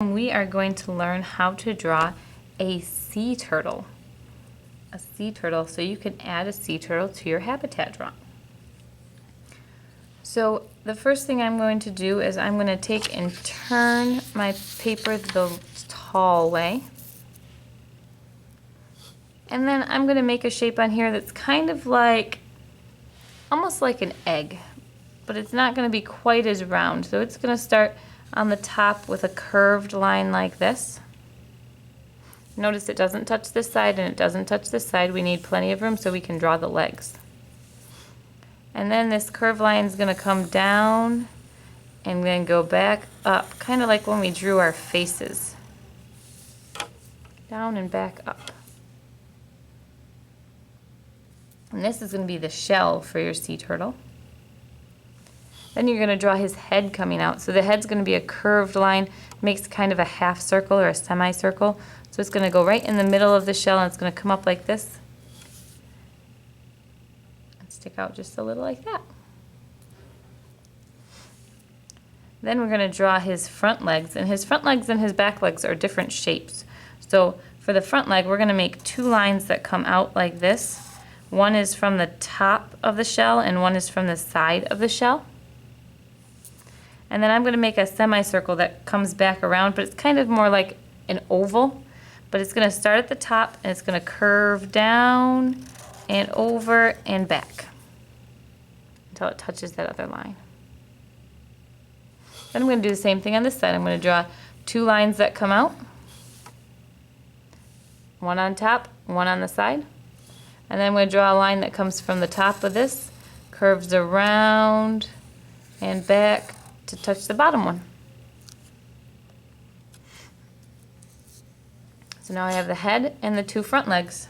We are going to learn how to draw a sea turtle. A sea turtle, so you can add a sea turtle to your habitat drawing. So the first thing I'm going to do is I'm going to take and turn my paper the tall way. And then I'm going to make a shape on here that's kind of like, almost like an egg, but it's not going to be quite as round. So it's going to start on the top with a curved line like this. Notice it doesn't touch this side and it doesn't touch this side. We need plenty of room so we can draw the legs. And then this curved line is going to come down and then go back up, kind of like when we drew our faces. Down and back up. And this is going to be the shell for your sea turtle. Then you're going to draw his head coming out. So the head's going to be a curved line, makes kind of a half circle or a semicircle. So it's going to go right in the middle of the shell and it's going to come up like this. And stick out just a little like that. Then we're going to draw his front legs. And his front legs and his back legs are different shapes. So for the front leg, we're going to make two lines that come out like this. One is from the top of the shell and one is from the side of the shell. And then I'm going to make a semicircle that comes back around, but it's kind of more like an oval. But it's going to start at the top and it's going to curve down and over and back until it touches that other line. Then I'm going to do the same thing on this side. I'm going to draw two lines that come out. One on top, one on the side. And then I'm going to draw a line that comes from the top of this, curves around and back to touch the bottom one. So now I have the head and the two front legs.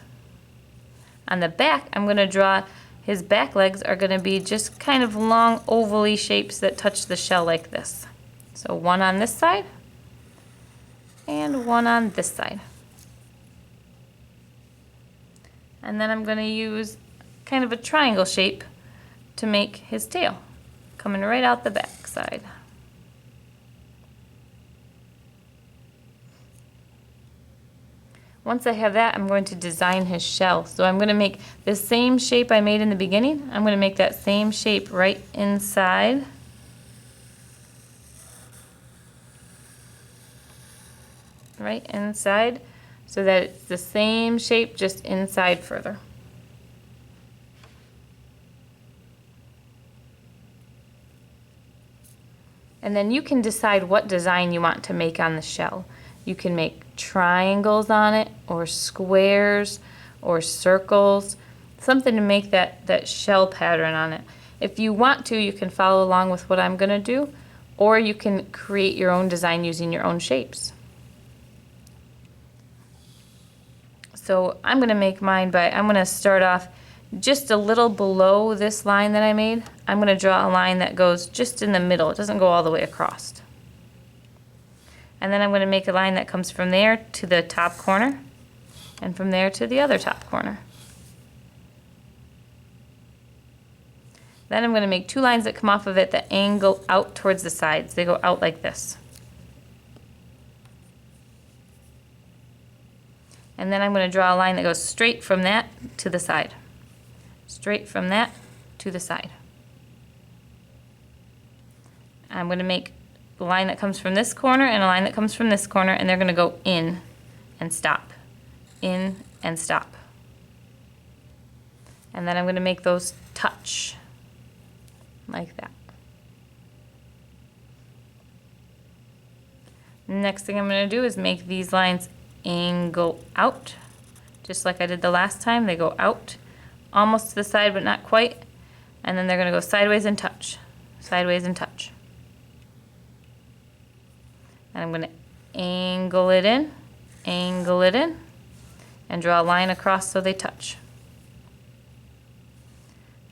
On the back, I'm going to draw his back legs are going to be just kind of long ovally shapes that touch the shell like this. So one on this side and one on this side. And then I'm going to use kind of a triangle shape to make his tail, coming right out the back side. Once I have that, I'm going to design his shell. So I'm going to make the same shape I made in the beginning. I'm going to make that same shape right inside. Right inside, so that it's the same shape, just inside further. And then you can decide what design you want to make on the shell. You can make triangles on it, or squares, or circles, something to make that shell pattern on it. If you want to, you can follow along with what I'm going to do, or you can create your own design using your own shapes. So I'm going to make mine I'm going to start off just a little below this line that I made. I'm going to draw a line that goes just in the middle. It doesn't go all the way across. And then I'm going to make a line that comes from there to the top corner and from there to the other top corner. Then I'm going to make two lines that come off of it that angle out towards the sides. They go out like this. And then I'm going to draw a line that goes straight from that to the side. Straight from that to the side. I'm going to make a line that comes from this corner and a line that comes from this corner, and they're going to go in and stop. In and stop. And then I'm going to make those touch like that. Next thing I'm going to do is make these lines angle out, just like I did the last time. They go out almost to the side but not quite, and then they're going to go sideways and touch, sideways and touch. And I'm going to angle it in, and draw a line across so they touch.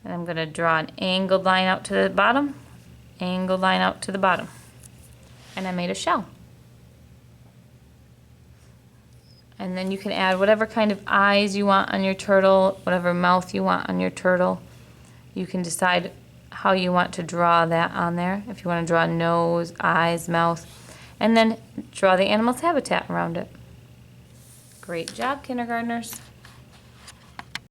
And I'm going to draw an angled line out to the bottom, angled line out to the bottom, and I made a shell. And then you can add whatever kind of eyes you want on your turtle, whatever mouth you want on your turtle. You can decide how you want to draw that on there. If you want to draw nose, eyes, mouth. and then draw the animal's habitat around it. Great job, kindergartners.